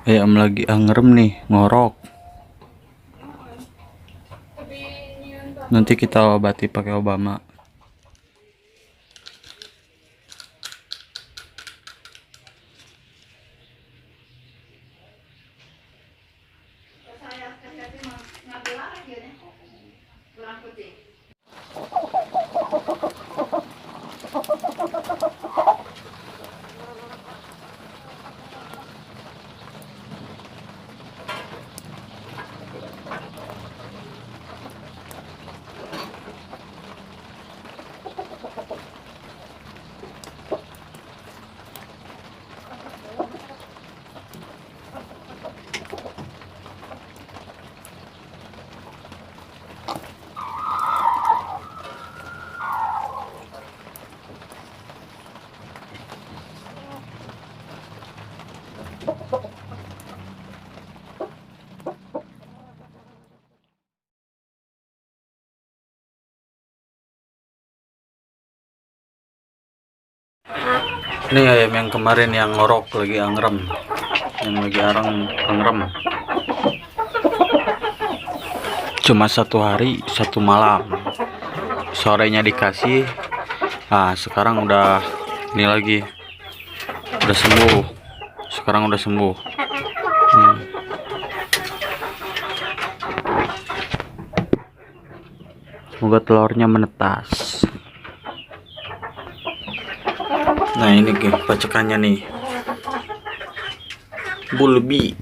Ayam lagi ngerem nih, ngorok. Nanti kita obati pakai Obama. Ini ayam yang kemarin yang ngorok lagi angrem, yang lagi angrem. Cuma 1 hari 1 malam. Sorenya dikasih. Nah, sekarang udah ini lagi. Udah sembuh. Sekarang udah sembuh. Semoga telurnya menetas. Nah, ini pacekannya nih. Bulbi.